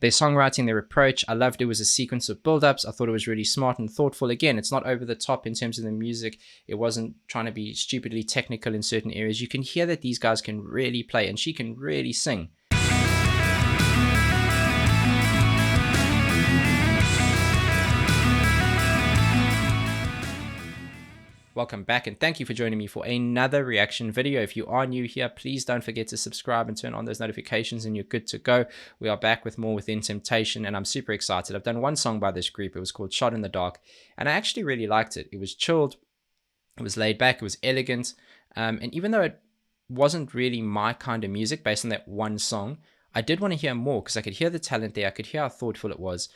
Their songwriting, their approach, I loved it. Was a sequence of build-ups. I thought it was really smart and thoughtful. Again, it's not over the top in terms of the music. It wasn't trying to be stupidly technical in certain areas. You can hear that these guys can really play, and she can really sing. Welcome back, and thank you for joining me for another reaction video. If you are new here, please don't forget to subscribe and turn on those notifications and you're good to go. We are back with more Within Temptation, and I'm super excited. I've done one song by this group. It was called Shot in the Dark, and I actually really liked it. It was chilled, it was laid back, it was elegant, and even though it wasn't really my kind of music based on that one song, I did want to hear more because I could hear the talent there. I could hear how thoughtful it was.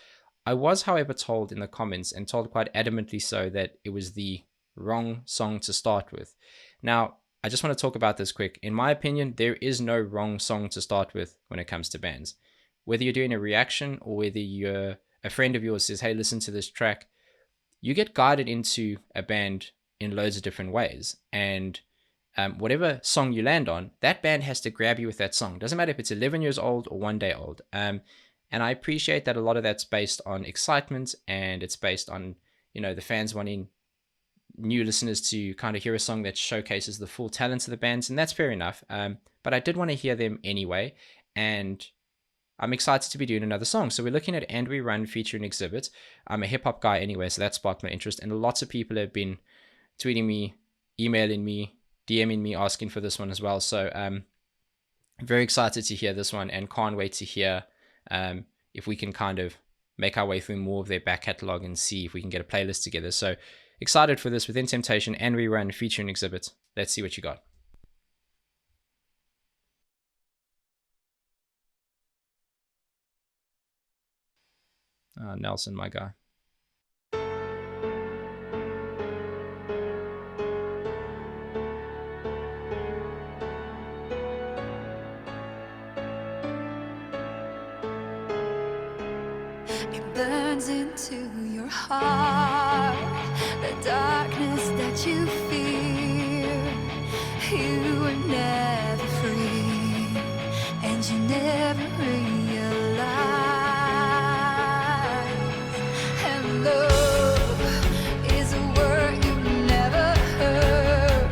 I was, however, told in the comments, and told quite adamantly so, that it was the wrong song to start with. Now, I just want to talk about this quick. In my opinion, there is no wrong song to start with when it comes to bands. Whether you're doing a reaction or whether a friend of yours says, hey, listen to this track, you get guided into a band in loads of different ways. And whatever song you land on, that band has to grab you with that song. Doesn't matter if it's 11 years old or 1 day old. And I appreciate that a lot of that's based on excitement, and it's based on, the fans wanting new listeners to kind of hear a song that showcases the full talents of the bands, and that's fair enough. But I did want to hear them anyway, and I'm excited to be doing another song. So we're looking at And We Run featuring Xzibit. I'm a hip-hop guy anyway, so that sparked my interest, and lots of people have been tweeting me, emailing me, DMing me, asking for this one as well. So very excited to hear this one, and can't wait to hear if we can kind of make our way through more of their back catalog and see if we can get a playlist together. So excited for this Within Temptation and We Run featuring Xzibit. Let's see what you got. Nelson, my guy. It burns into your heart, the darkness that you fear. You were never free, and you never realized. And love is a word you never heard.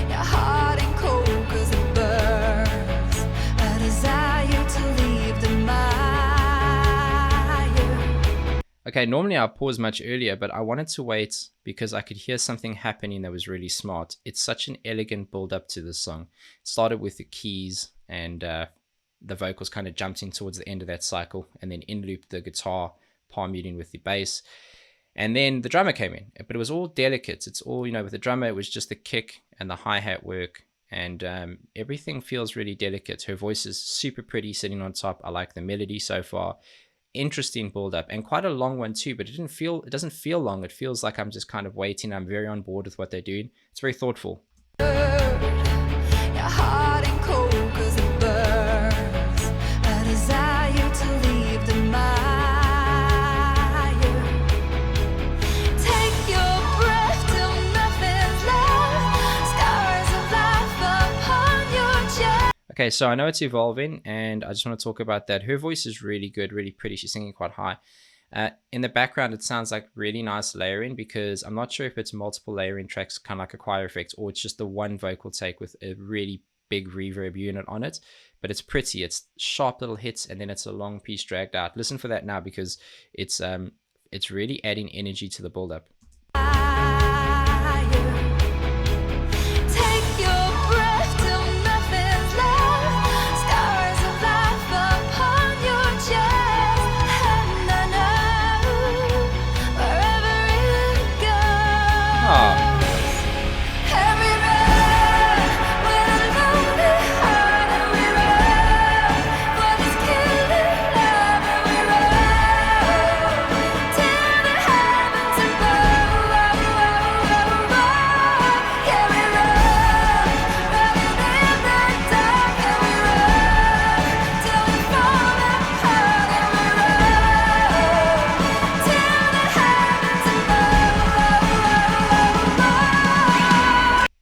Your heart ain't cold 'cause it burns, a desire to leave the mire. Okay, normally I'll pause much earlier, but I wanted to wait because I could hear something happening that was really smart. It's such an elegant build up to this song. It started with the keys, and the vocals kind of jumped in towards the end of that cycle, and then in looped the guitar, palm muting with the bass. And then the drummer came in, but it was all delicate. It's all, with the drummer, it was just the kick and the hi-hat work, and everything feels really delicate. Her voice is super pretty sitting on top. I like the melody so far. Interesting build up, and quite a long one too, but it doesn't feel long. It feels like I'm just kind of waiting. I'm very on board with what they're doing. It's very thoughtful. Your heart ain't cold 'cause it burns, a desire to leave the mire. Take your breath till nothing's left, scars of life upon your chest. Okay, so I know it's evolving, and I just want to talk about that. Her voice is really good, really pretty. She's singing quite high. In the background, it sounds like really nice layering, because I'm not sure if it's multiple layering tracks, kind of like a choir effect, or it's just the one vocal take with a really big reverb unit on it. But it's pretty. It's sharp little hits, and then it's a long piece dragged out. Listen for that now, because it's really adding energy to the build-up.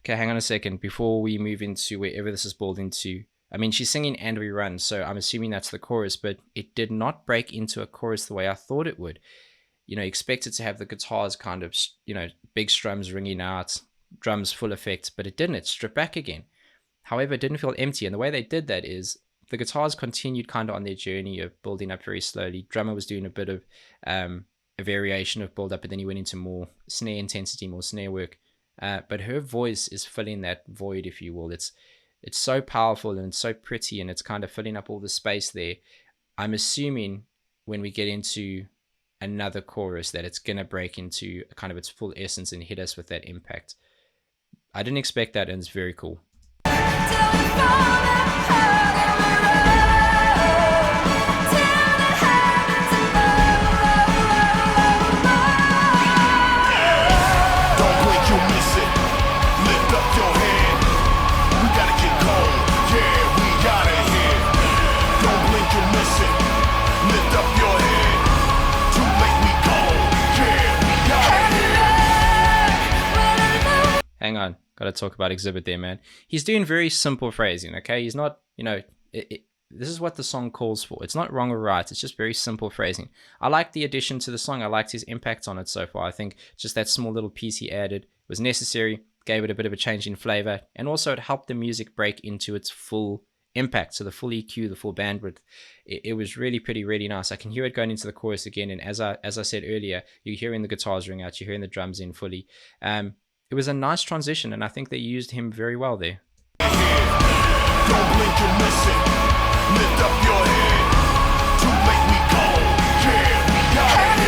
Okay, hang on a second. Before we move into wherever this is built into, I mean, she's singing "And We Run," so I'm assuming that's the chorus, but it did not break into a chorus the way I thought it would. You know, expected to have the guitars kind of, you know, big strums ringing out, drums full effect, but it didn't. It stripped back again. However, it didn't feel empty. And the way they did that is the guitars continued kind of on their journey of building up very slowly. Drummer was doing a bit of a variation of build up, but then he went into more snare intensity, more snare work. But her voice is filling that void, if you will. It's so powerful and it's so pretty, and it's kind of filling up all the space there. I'm assuming when we get into another chorus that it's going to break into kind of its full essence and hit us with that impact. I didn't expect that, and it's very cool. Hang on, gotta talk about Xzibit there, man. He's doing very simple phrasing, okay? He's not, you know, this is what the song calls for. It's not wrong or right, it's just very simple phrasing. I like the addition to the song. I liked his impact on it so far. I think just that small little piece he added was necessary, gave it a bit of a change in flavor, and also it helped the music break into its full impact, so the full EQ, the full bandwidth. It was really pretty, really nice. I can hear it going into the chorus again, and as I said earlier, you're hearing the guitars ring out, you're hearing the drums in fully. It was a nice transition, and I think they used him very well there. Don't blink and miss it. Lift up your head. Too late, we gone. Yeah, we got it.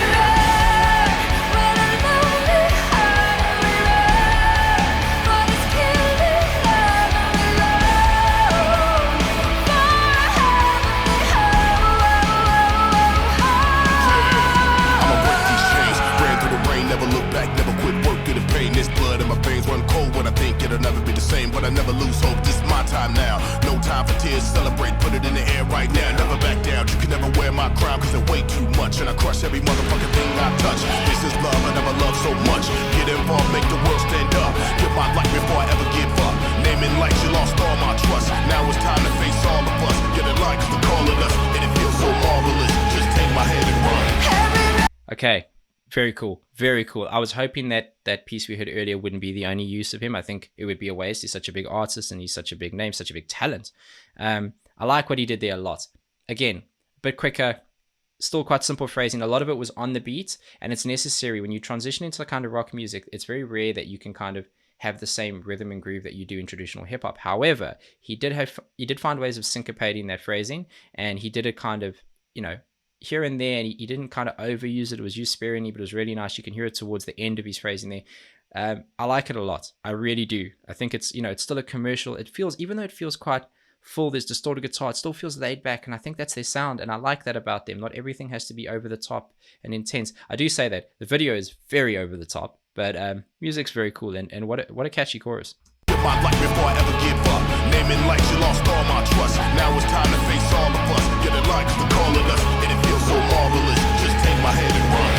I'ma break these chains. Ran through the rain, never look back, never quit working the pain. This blood in my veins run cold when I think it'll never be the same, but I never lose hope. This is my time now. No time for tears, celebrate, put it in the air right now. Never back down, you can never wear my crown, cause they weigh too much, and I crush every motherfucking thing I touch. This is love, I never loved so much. Get involved, make the world stand up. Give my life before I ever give up. Naming lights, you lost all my trust. Now it's time to face all of us. Get in line, cause they're calling us, and it feels so marvelous. Just take my hand and run. Okay, very cool, very cool. I was hoping that that piece we heard earlier wouldn't be the only use of him. I think it would be a waste. He's such a big artist, and he's such a big name, such a big talent. I like what he did there a lot. Again, a bit quicker, still quite simple phrasing. A lot of it was on the beat, and it's necessary when you transition into the kind of rock music. It's very rare that you can kind of have the same rhythm and groove that you do in traditional hip hop. However, he did find ways of syncopating that phrasing, and he did it kind of, you know, here and there, and he didn't kind of overuse it. It was used sparingly, but it was really nice. You can hear it towards the end of his phrasing there. I like it a lot. I really do. I think it's, you know, it's still a commercial. It feels, even though it feels quite full, there's distorted guitar, it still feels laid back, and I think that's their sound, and I like that about them. Not everything has to be over the top and intense. I do say that the video is very over the top, but music's very cool, and what a catchy chorus. My life before I ever give up. Naming lights, you lost all my trust. Now it's time to face all of us. Get in line, cause they're calling us, and it feels so marvelous. Just take my hand and run.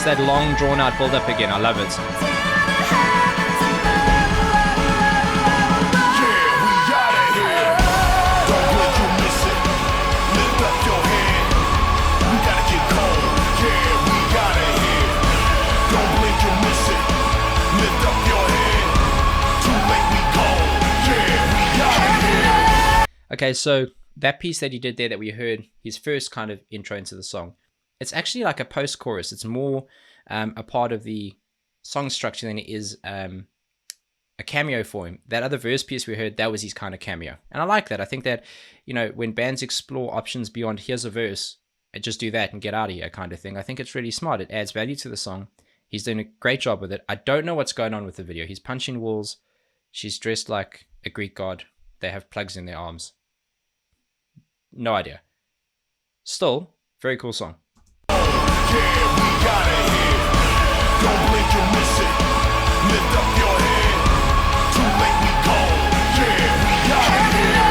That long drawn out build up again. I love it. Okay, so that piece that he did there that we heard, his first kind of intro into the song, it's actually like a post-chorus. It's more a part of the song structure than it is a cameo for him. That other verse piece we heard, that was his kind of cameo. And I like that. I think that, you know, when bands explore options beyond here's a verse, and just do that and get out of here kind of thing, I think it's really smart. It adds value to the song. He's doing a great job with it. I don't know what's going on with the video. He's punching walls. She's dressed like a Greek god. They have plugs in their arms. No idea. Still, very cool song. Yeah, we got it here. Don't Lift up your head. Too late, we gone. Yeah, we out of here.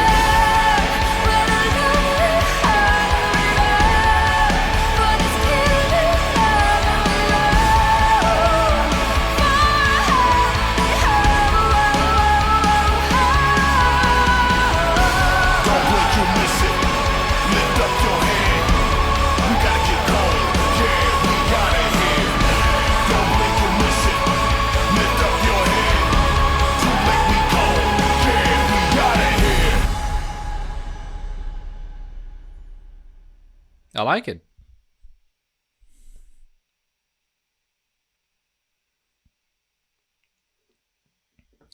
Don't blink, you'll miss it. Lift up your head. We gotta get going. Yeah, we out of here. Don't blink, you'll miss it. Lift up your head. Too late, we gone. Yeah, we out of here. I like it.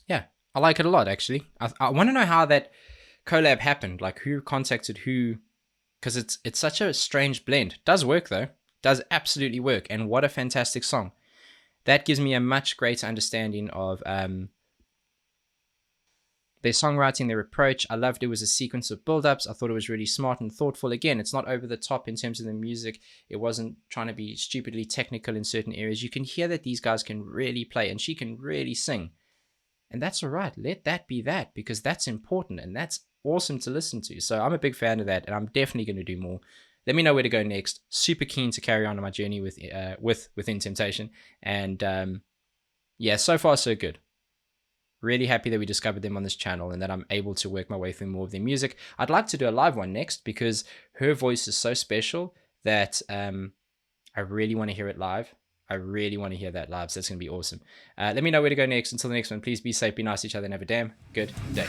Yeah, I like it a lot, actually. I want to know how that collab happened, like who contacted who, because it's such a strange blend. Does work, though. Does absolutely work, and what a fantastic song. That gives me a much greater understanding of their songwriting, their approach. I loved it was a sequence of build-ups. I thought it was really smart and thoughtful. Again, it's not over the top in terms of the music. It wasn't trying to be stupidly technical in certain areas. You can hear that these guys can really play, and she can really sing. And that's all right. Let that be that, because that's important and that's awesome to listen to. So I'm a big fan of that, and I'm definitely going to do more. Let me know where to go next. Super keen to carry on my journey within Temptation. And yeah, so far so good. Really happy that we discovered them on this channel and that I'm able to work my way through more of their music. I'd like to do a live one next because her voice is so special that I really want to hear it live. I really want to hear that live, so that's going to be awesome. Let me know where to go next. Until the next one, please be safe, be nice to each other, and have a damn good day.